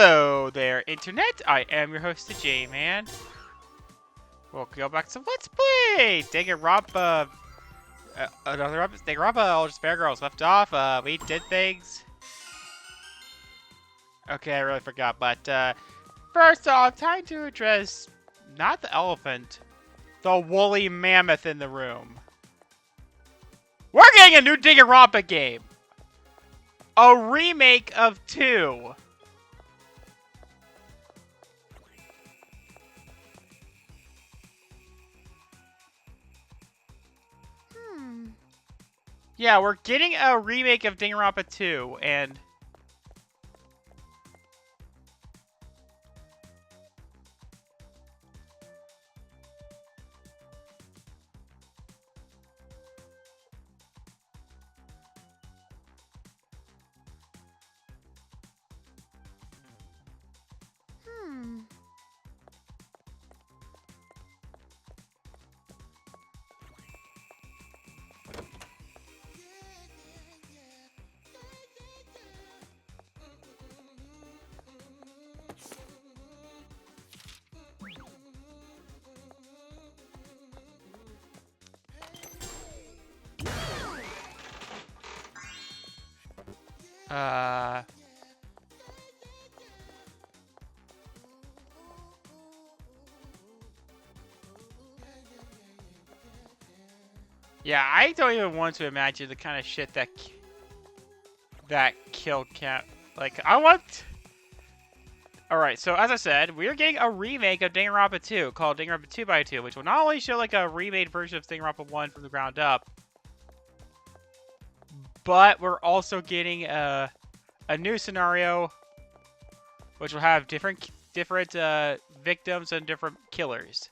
Hello there, Internet. I am your host, the J-Man. We'll go back to Let's Play Danganronpa. Danganronpa, all just Bear Girls left off. We did things. Okay, I really forgot, but first off, time to address not the elephant, the woolly mammoth in the room. We're getting a new Danganronpa game. A remake of 2. Yeah, we're getting a remake of Danganronpa 2, and... Yeah, I don't even want to imagine the kind of shit that killed Cat. Like, I want... Alright, so as I said, we're getting a remake of Danganronpa 2 called Danganronpa 2x2, which will not only show like a remade version of Danganronpa 1 from the ground up, but we're also getting a new scenario which will have different victims and different killers.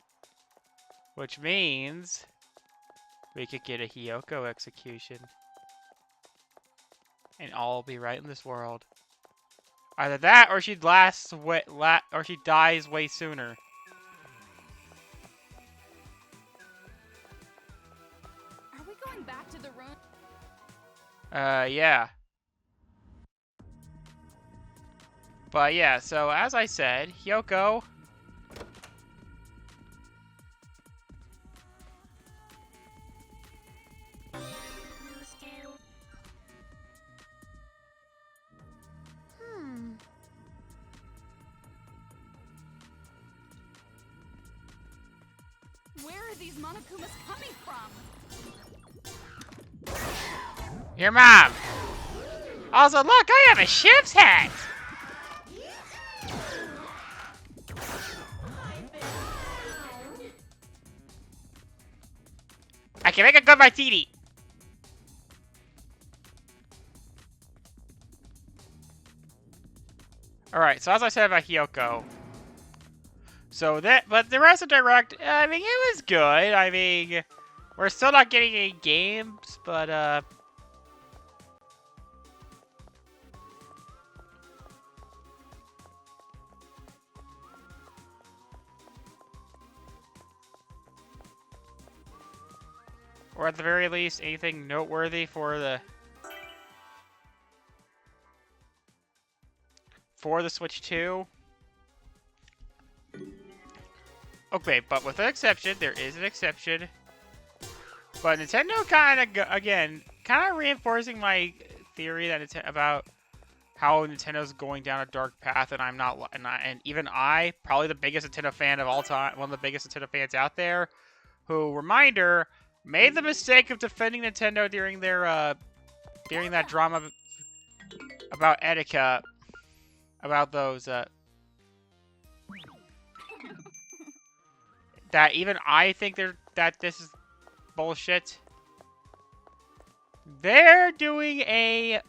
Which means we could get a Hiyoko execution. And all will be right in this world. Either that, or she or she dies way sooner. Are we going back to the room? Yeah. But yeah, so as I said, Hiyoko... Where are these Monokumas coming from? Your mom! Also, look, I have a ship's hat! I can make a good martini! Alright, so as I said about Hiyoko... but the rest of Direct, I mean, it was good. I mean, we're still not getting any games, but, or at the very least, anything noteworthy for the Switch 2. Okay, but with an exception, there is an exception. But Nintendo kind of reinforcing my theory that about how Nintendo's going down a dark path, and and even I, probably the biggest Nintendo fan of all time, one of the biggest Nintendo fans out there, who, reminder, made the mistake of defending Nintendo during their during that drama about Etika, about those that even I think that this is bullshit. They're doing a...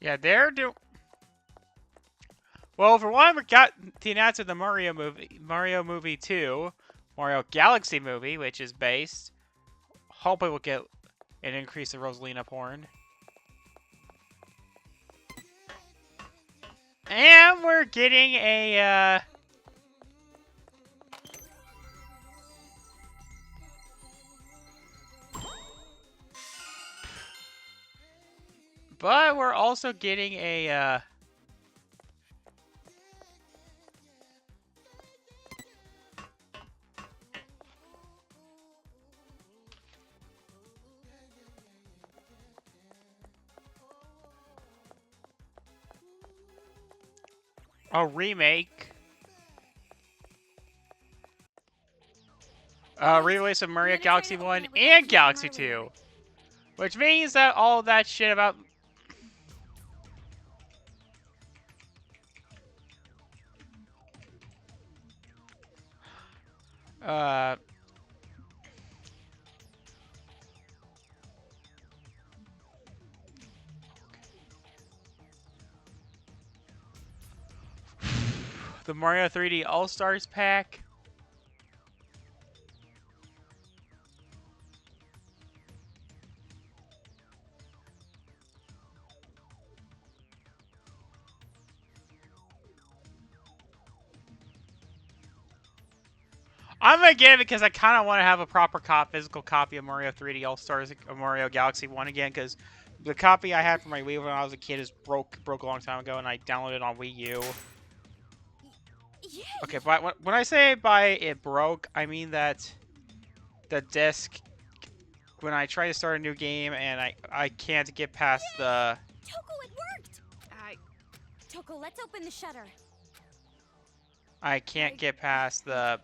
Yeah, they're doing. Well, for one, we got the announcement of the Mario movie 2, Mario Galaxy movie, which is based. Hopefully, we'll get an increase in Rosalina porn. And we're getting a. But we're also getting a. A remake. Re-release of Mario Galaxy 1 and Galaxy 2. Which means that all that shit about... the Mario 3D All-Stars pack. I'm gonna get it because I kind of want to have a proper physical copy of Mario 3D All-Stars of Mario Galaxy 1 again, because the copy I had for my Wii when I was a kid is broke a long time ago, and I downloaded it on Wii U. Yeah. Okay, but when I say by it broke, I mean that the disc, when I try to start a new game and I can't get past the... Toko, it worked! Toko, let's open the shutter. I can't get past the...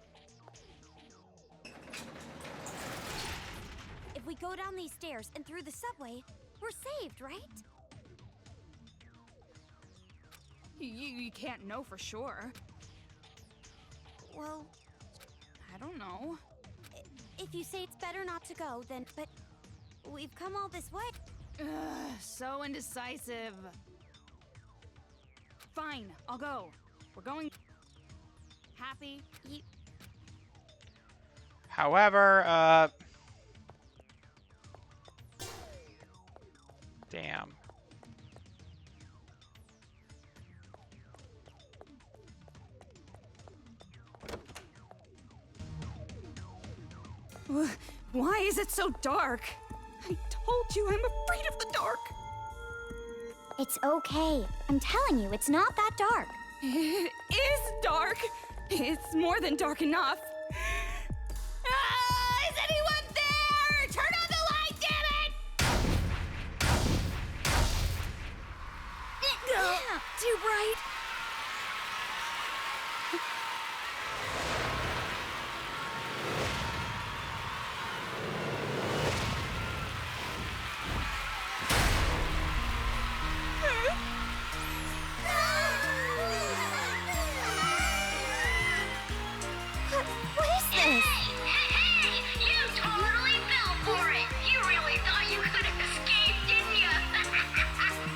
If we go down these stairs and through the subway, we're saved, right? You can't know for sure. Well, I don't know. If you say it's better not to go, then... But we've come all this way. Ugh, so indecisive. Fine, I'll go. We're going... Happy? However, damn. Why is it so dark? I told you I'm afraid of the dark. It's okay. I'm telling you, it's not that dark. It is dark. It's more than dark enough. Ah, is anyone there? Turn on the light, damn it! Yeah, too bright. What is this? Hey! You totally fell for it! You really thought you could escape, didn't you?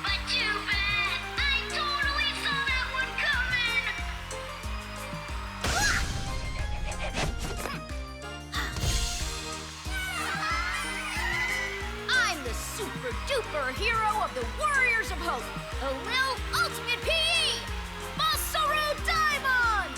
But too bad! I totally saw that one coming! I'm the super duper hero of the Warriors of Hope, the Lil Ultimate PE, Masaru Daimon!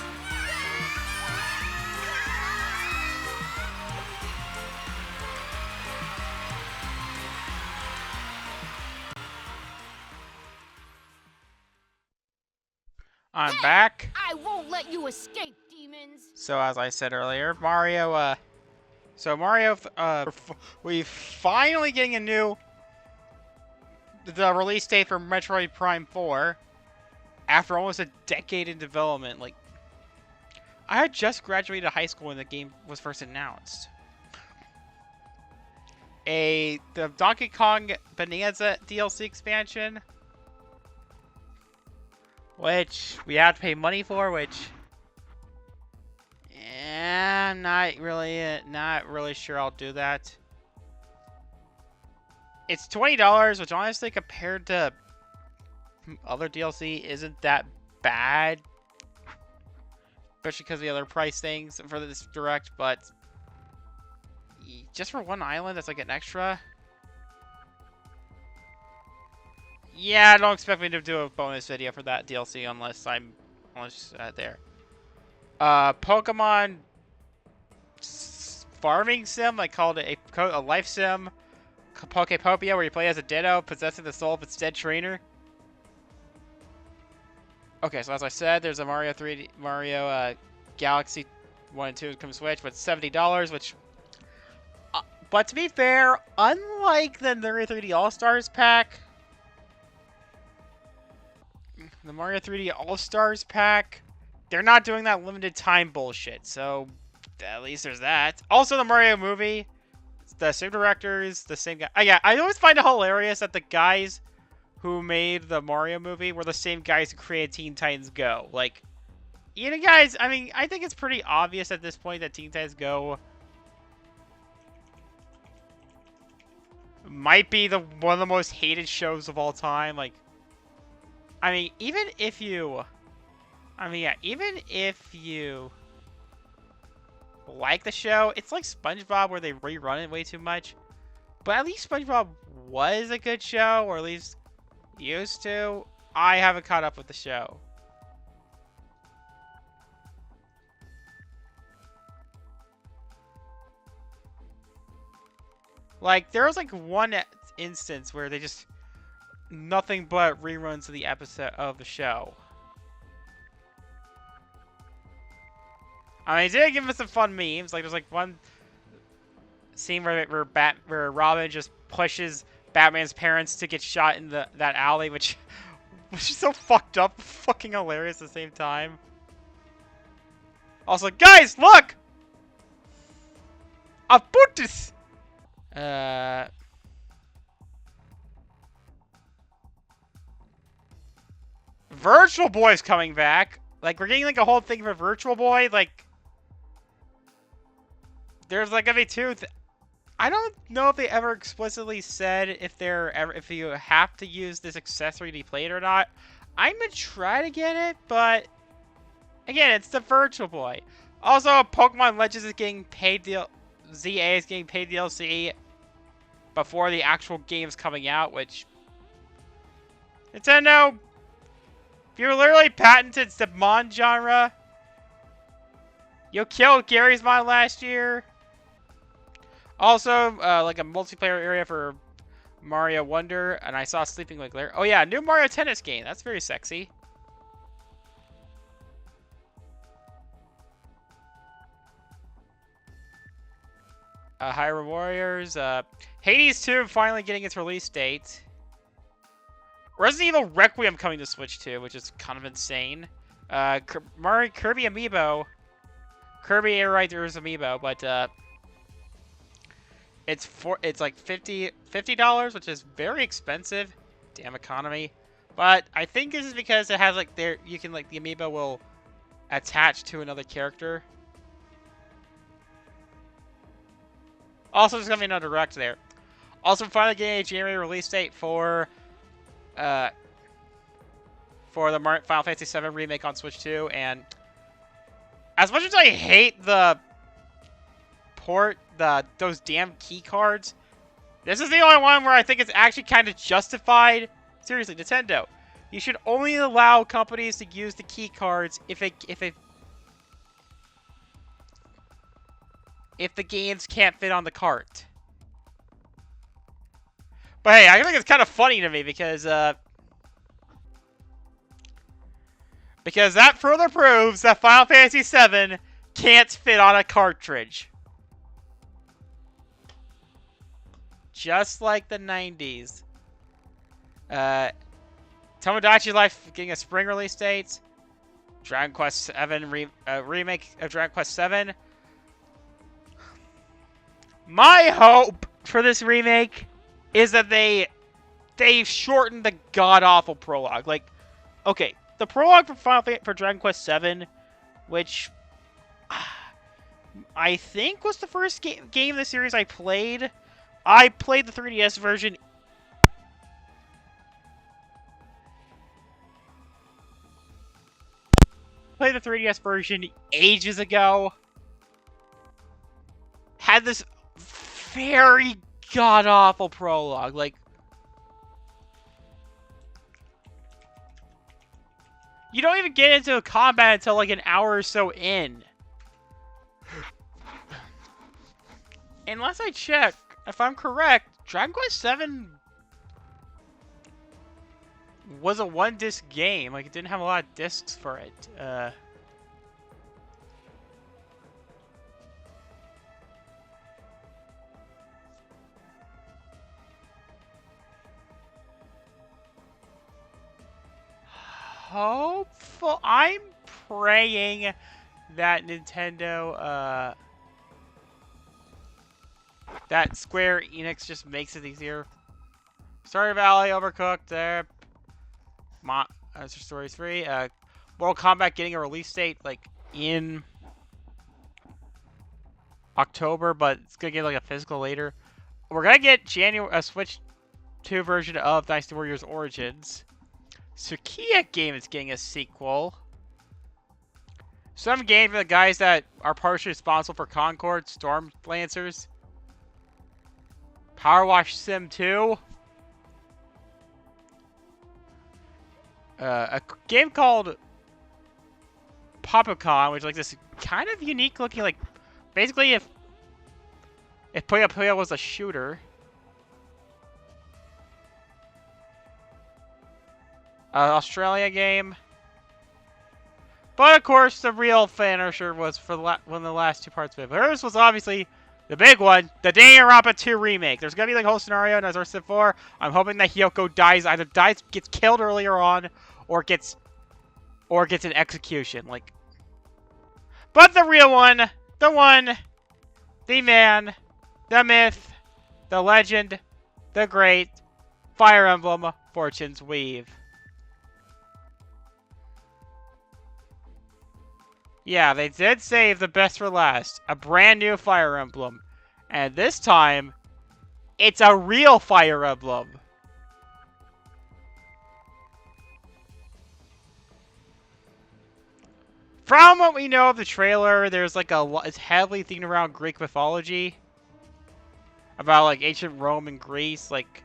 I'm back. I won't let you escape, demons! So as I said earlier, Mario, we finally getting the release date for Metroid Prime 4 after almost a decade in development. Like, I had just graduated high school when the game was first announced. The Donkey Kong Bonanza DLC expansion, which we have to pay money for, which I'm not really sure I'll do that. It's $20, which honestly compared to other DLC isn't that bad, especially because of the other price things for this direct, but just for one island that's like an extra. Yeah, don't expect me to do a bonus video for that DLC unless I'm there. Pokemon farming sim, I called it a life sim. Pokepopia, where you play as a Ditto possessing the soul of its dead trainer. Okay, so as I said, there's a Mario Galaxy 1 and 2 come Switch, but $70, which... but to be fair, unlike the Mario 3D All-Stars pack, the Mario 3D All-Stars pack, they're not doing that limited time bullshit, so at least there's that. Also, the Mario movie, the same directors, the same guy. Yeah, I always find it hilarious that the guys who made the Mario movie were the same guys who created Teen Titans Go. Like, you know, guys, I mean, I think it's pretty obvious at this point that Teen Titans Go might be one of the most hated shows of all time. Like, I mean, even if you like the show, it's like SpongeBob where they rerun it way too much. But at least SpongeBob was a good show, or at least used to. I haven't caught up with the show. Like, there was like one instance where they just nothing but reruns of the episode of the show. I mean, they did give us some fun memes. Like, there's like one scene where Robin just pushes Batman's parents to get shot in that alley, which is so fucked up, fucking hilarious at the same time. Also, guys, look! I put this. Virtual Boy's coming back. Like, we're getting like a whole thing for Virtual Boy. Like, there's like gonna be two. I don't know if they ever explicitly said if you have to use this accessory to be played or not. I'm gonna try to get it, but again, it's the Virtual Boy. Also, Pokemon Legends is getting paid ZA is getting paid DLC before the actual game's coming out, which Nintendo, if you literally patented the Mon genre, you killed Gary's Mon last year. Also, like a multiplayer area for Mario Wonder, and I saw Sleeping Link there. Oh yeah, new Mario Tennis game. That's very sexy. Hyrule Warriors. Hades 2 finally getting its release date. Resident Evil Requiem coming to Switch 2, which is kind of insane. Kirby Amiibo. Kirby Air Riders Amiibo, but it's like $50, which is very expensive. Damn economy. But I think this is because it has like you can like the Amiibo will attach to another character. Also, there's gonna be another direct there. Also, finally getting a January release date for the Final Fantasy VII Remake on Switch 2, and as much as I hate the port, those damn key cards, this is the only one where I think it's actually kind of justified. Seriously, Nintendo, you should only allow companies to use the key cards if the games can't fit on the cart. But hey, I think it's kind of funny to me because that further proves that Final Fantasy VII can't fit on a cartridge. Just like the 90s. Tomodachi Life getting a spring release date. Dragon Quest VII remake of Dragon Quest VII. My hope for this remake is that they shortened the god-awful prologue. Like, okay, the prologue for Dragon Quest VII, which I think was the first game in the series I played. I played the 3DS version. played the 3DS version ages ago. Had this very god-awful prologue. Like, you don't even get into a combat until like an hour or so in. Unless I check, if I'm correct, Dragon Quest VII was a one-disc game. Like, it didn't have a lot of discs for it. Hopeful. I'm praying that Nintendo, that Square Enix just makes it easier. Stardew Valley, Overcooked, there. Stories 3. Mortal Kombat getting a release date, like, in October, but it's gonna get, like, a physical later. We're gonna get a Switch 2 version of Dynasty Warriors Origins. Sukiya game is getting a sequel. Some game for the guys that are partially responsible for Concord, Storm Lancers. Power Wash Sim 2. A game called Popicon, which is like this kind of unique looking, like, basically if Puyo Puyo was a shooter. Australia game. But of course, the real finisher was for one of the last two parts of it. But hers was obviously the big one, the Danganronpa 2 remake. There's gonna be like a whole scenario, and as I said before, I'm hoping that Hyoko either gets killed earlier on, or gets an execution. Like, but the real one, the man, the myth, the legend, the great Fire Emblem Fortune's Weave. Yeah, they did save the best for last. A brand new Fire Emblem. And this time, it's a real Fire Emblem. From what we know of the trailer, there's like it's heavily themed around Greek mythology. About like ancient Rome and Greece, like...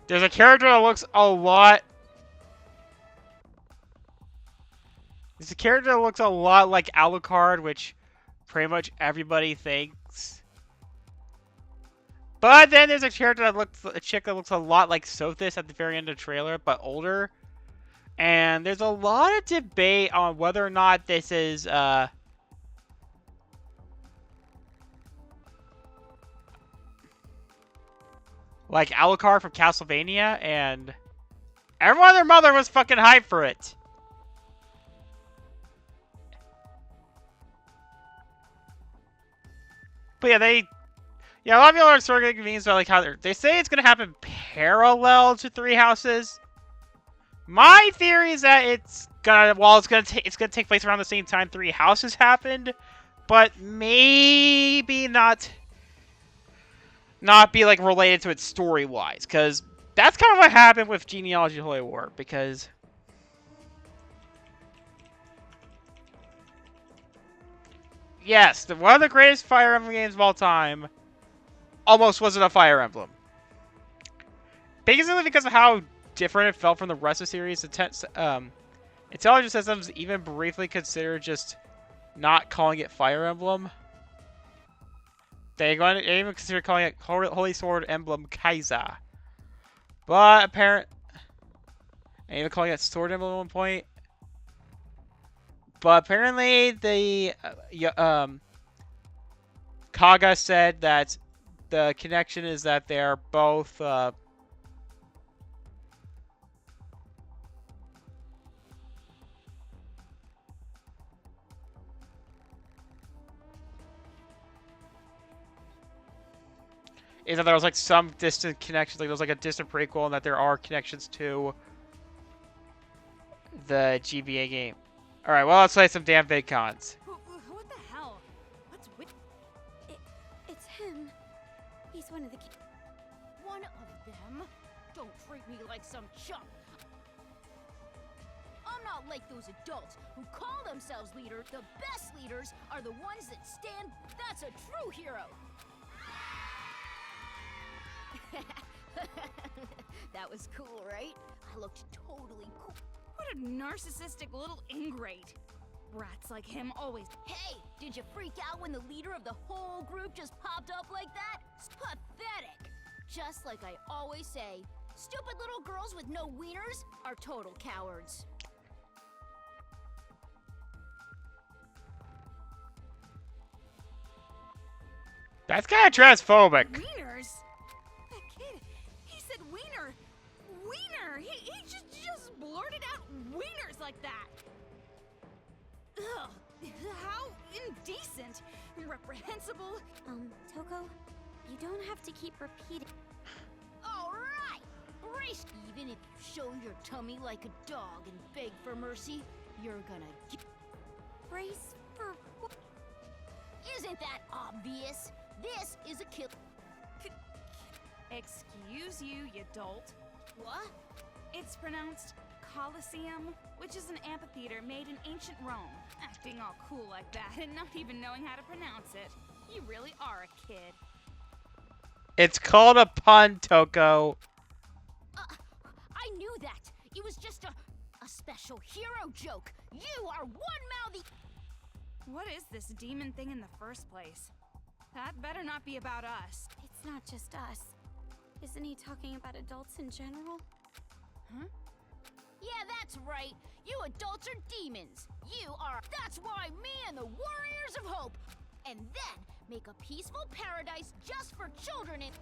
There's a character that looks a lot... There's a character that looks a lot like Alucard, which pretty much everybody thinks. But then there's a character that looks... A chick that looks a lot like Sothis at the very end of the trailer, but older. And there's a lot of debate on whether or not this is, like Alucard from Castlevania, and everyone and their mother was fucking hyped for it. But yeah, a lot of people are sort of convinced about like how they say it's gonna happen parallel to Three Houses. My theory is that it's gonna take place around the same time Three Houses happened, but maybe not be like related to it story-wise, because that's kind of what happened with Genealogy of Holy War, because yes, one of the greatest Fire Emblem games of all time almost wasn't a Fire Emblem. Basically because of how different it felt from the rest of the series. Intelligent Systems even briefly considered just not calling it Fire Emblem. They even considered calling it Holy Sword Emblem Kaiser. But and even calling it Sword Emblem at one point. But apparently the Kaga said that the connection is that they're both is that there was like some distant connections, like there was like a distant prequel, and that there are connections to the GBA game. Alright, well, let's play some damn VidCons. What the hell? What's with... It's just one of the kids. One of them? Don't treat me like some chump. I'm not like those adults who call themselves leaders. The best leaders are the ones that stand. That's a true hero. That was cool, right? I looked totally cool. What a narcissistic little ingrate. Brats like him always. Hey, did you freak out when the leader of the whole group just popped up like that? It's pathetic. Just like I always say, stupid little girls with no wieners are total cowards. That's kind of transphobic. Wieners? That kid, he said wiener. Wiener! He just blurted out wieners like that. Ugh, how indecent. Reprehensible. Toko, you don't have to keep repeating. All right, brace. Even if you show your tummy like a dog and beg for mercy, you're gonna get... Brace for what? Isn't that obvious? This is a kill. Excuse you, you dolt. What? It's pronounced Colosseum, which is an amphitheater made in ancient Rome. Acting all cool like that and not even knowing how to pronounce it. You really are a kid. It's called a pun, Toko. I knew that. It was just a special hero joke. You are one-mouthy... What is this demon thing in the first place? That better not be about us. It's not just us. Isn't he talking about adults in general? Huh? Yeah, that's right. You adults are demons. You are... That's why me and the Warriors of Hope. And then make a peaceful paradise just for children in...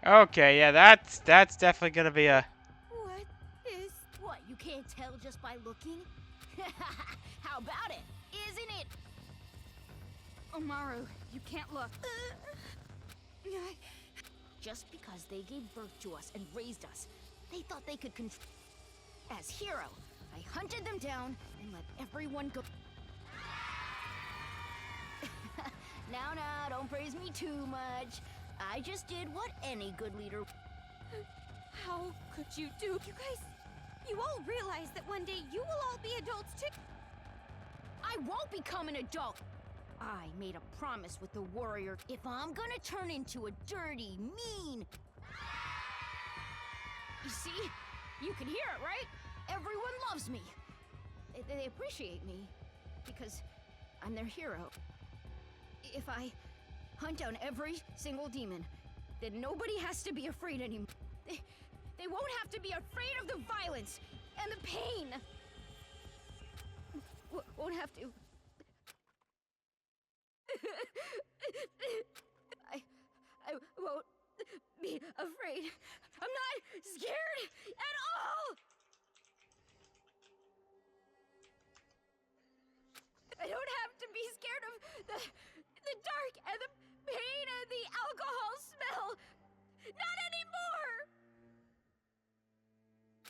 Okay, yeah, that's definitely gonna be a... What is... What, you can't tell just by looking? How about it? Isn't it? Omaru, you can't look. Just because they gave birth to us and raised us, they thought they could control... As hero, I hunted them down and let everyone go... Now, don't praise me too much. I just did what any good leader... How could you do? You guys, you all realize that one day you will all be adults too. I won't become an adult. I made a promise with the warrior. If I'm gonna turn into a dirty, mean... You see? You can hear it, right? Everyone loves me. They appreciate me. Because I'm their hero. If I hunt down every single demon, then nobody has to be afraid anymore. They won't have to be afraid of the violence and the pain. Won't have to. I won't be afraid. I'm not scared at all. I don't have to be scared of the dark and the pain and the alcohol smell. Not anymore.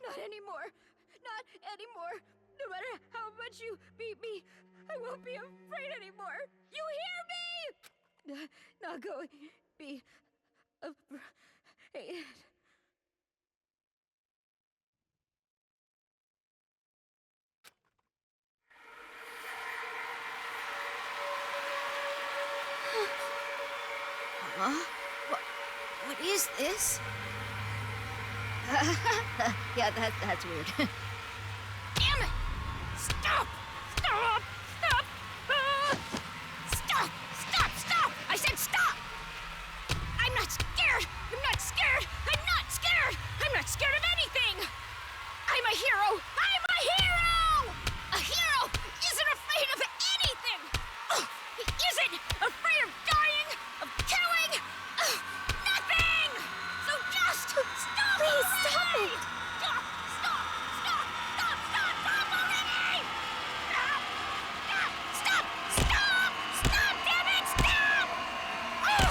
Not anymore. Not anymore. No matter how much you beat me, I won't be afraid anymore. You hear me? Not going to be afraid. Huh? What is this? Yeah, that's weird. Damn it! Stop! Stop! Stop! Stop! Stop! Stop! I said stop! I'm not scared! I'm not scared! I'm not scared! I'm not scared of anything! I'm a hero! I'm a hero! A hero isn't afraid of anything! He isn't afraid of dying, of killing, nothing! So just stop! Please stop it! Stop! Stop! Stop! Stop! Stop! Stop already! Stop! Stop! Stop! Stop! Stop! Damn it! Stop! Oh!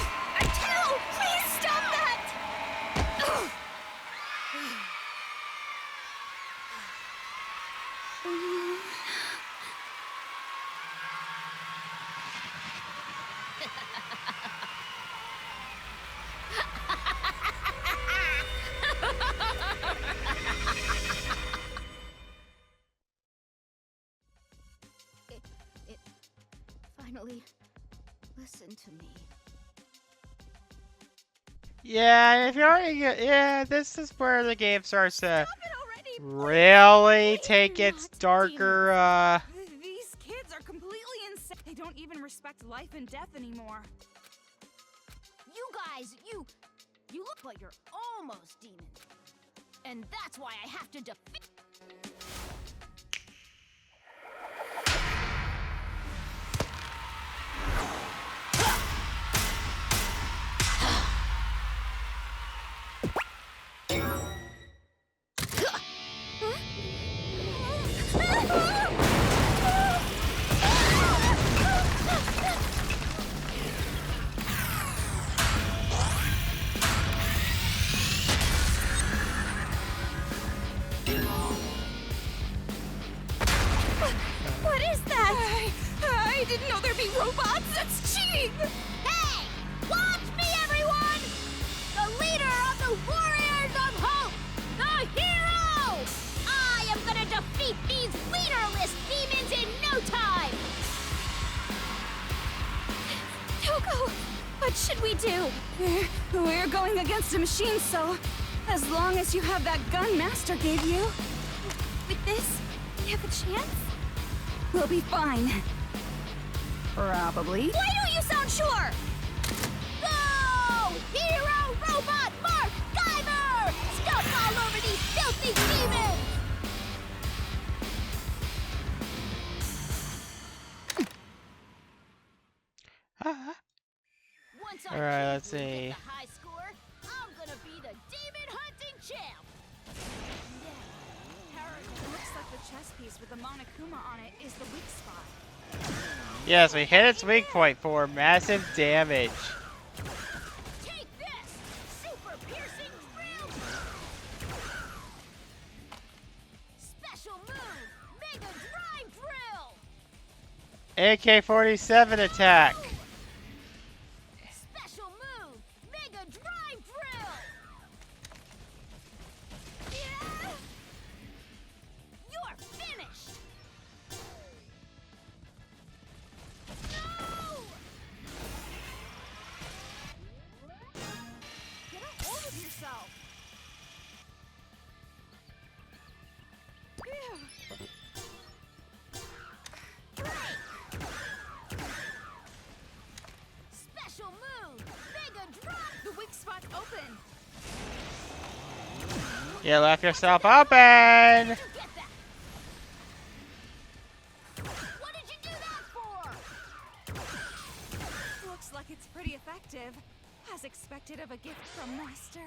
Please stop that! finally listen to me. Yeah, if you already yeah, this is where the game starts to Stop it already! really take They're its not darker, These kids are completely insane. They don't even respect life and death anymore. You guys, you look like you're almost demon. And that's why I have to defeat. What is that? I didn't know there'd be robots. That's cheating. Hey! Watch me, everyone! The leader of the Warriors of Hope! The hero! I am gonna defeat these leaderless demons in no time! Toko, what should we do? We're going against a machine, so as long as you have that gun Master gave you, with this, we have a chance? We'll be fine. Probably. Why don't you sound sure? Go! Hero Robot Mark Guyver! Stomp all over these filthy demons! Once I Alright, choose let's who to get see. the high score, I'm gonna be the demon hunting champ! It looks like the chess piece with the Monokuma on it is the weak spot. yes, we hit its weak point for massive damage. Take this! Super piercing drill! Special move! Mega drive drill! AK-47 attack. Special move! Mega drive drill! Yeah! You're finished! No! Get a hold of yourself! Special move! Mega drop! The weak spot's open! You left yourself open. Where'd you get that? What did you do that for? Looks like it's pretty effective, as expected of a gift from Master.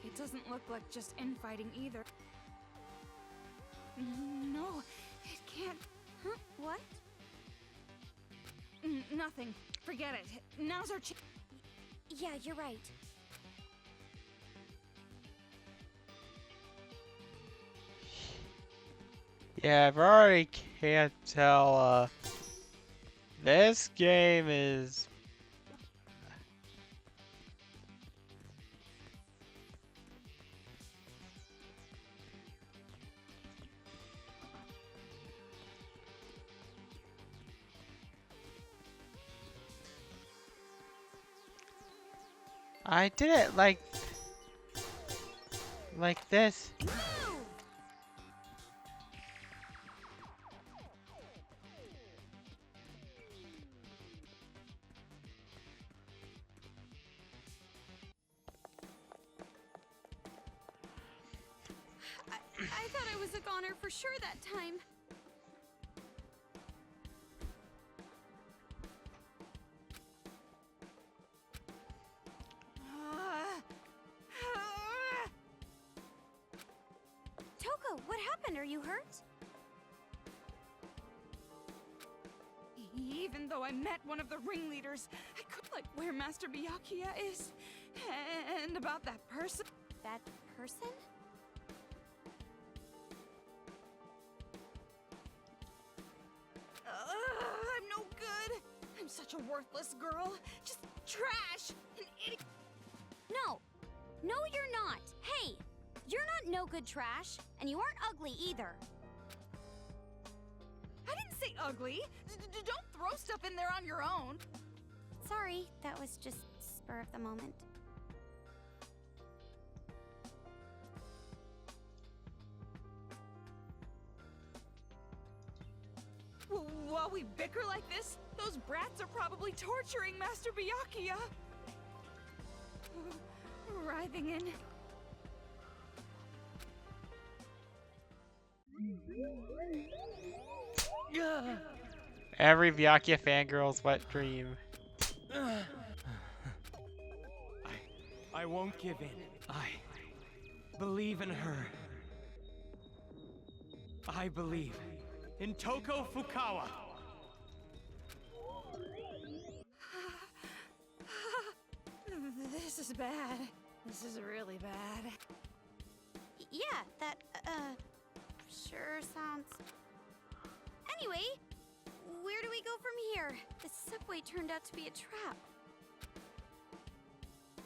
It doesn't look like just infighting either. No, it can't. Huh? What? Nothing. Forget it. Now's our chance. Yeah, you're right. Yeah, I've already can't tell This game is... I did it like this. I thought I was a goner for sure that time. Toko, what happened? Are you hurt? Even though I met one of the ringleaders, I could like where Master Byakuya is. And about that person. That person? I'm no good. I'm such a worthless girl. Just trash. An idiot. No. No, you're not. Hey, you're not no good trash, and you aren't ugly either. I didn't say ugly. Don't throw stuff in there on your own. Sorry, that was just spur of the moment. While we bicker like this, those brats are probably torturing Master Byakuya. Writhing in. Every Byakuya fangirl's wet dream. I won't give in. I believe in her. I believe in Toko Fukawa. This is bad. This is really bad. Yeah, that, sure sounds... Anyway, where do we go from here? The subway turned out to be a trap.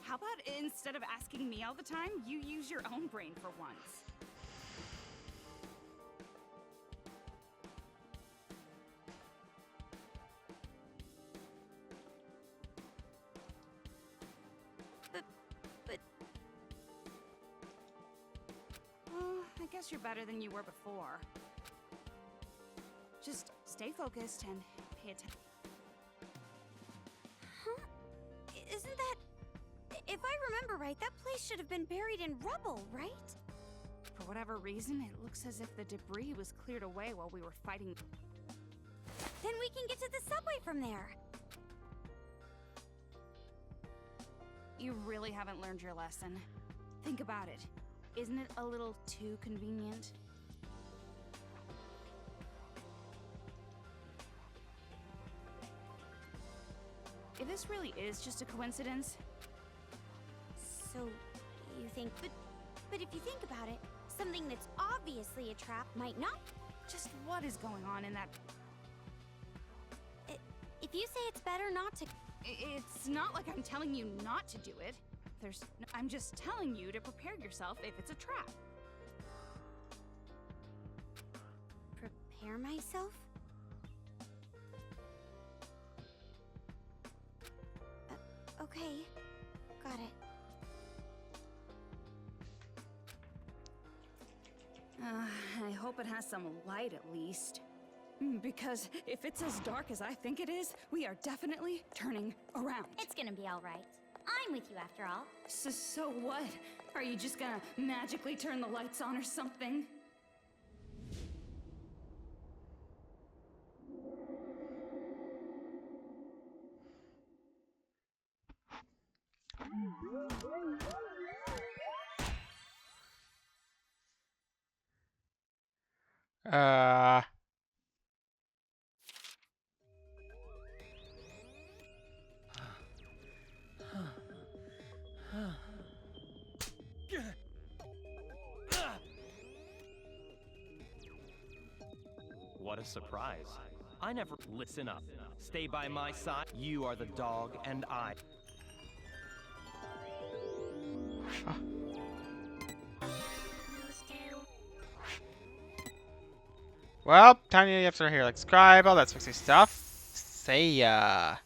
How about instead of asking me all the time, you use your own brain for once? But... Well, I guess you're better than you were before. Just stay focused and pay attention. Huh? Isn't that... If I remember right, that place should have been buried in rubble, right? For whatever reason, it looks as if the debris was cleared away while we were fighting. Then we can get to the subway from there. You really haven't learned your lesson. Think about it. Isn't it a little too convenient? If this really is just a coincidence... So, you think... But if you think about it, something that's obviously a trap might not... Just what is going on in that... If you say it's better not to... It's not like I'm telling you not to do it. I'm just telling you to prepare yourself if it's a trap. Prepare myself? Okay, got it. I hope it has some light at least. Because if it's as dark as I think it is, we are definitely turning around. It's gonna be all right. I'm with you after all. So what? Are you just gonna magically turn the lights on or something? What a surprise. I never listen up. Stay by my side. You are the dog, and I. Well, time you have to hear like subscribe, all that sexy stuff. See ya.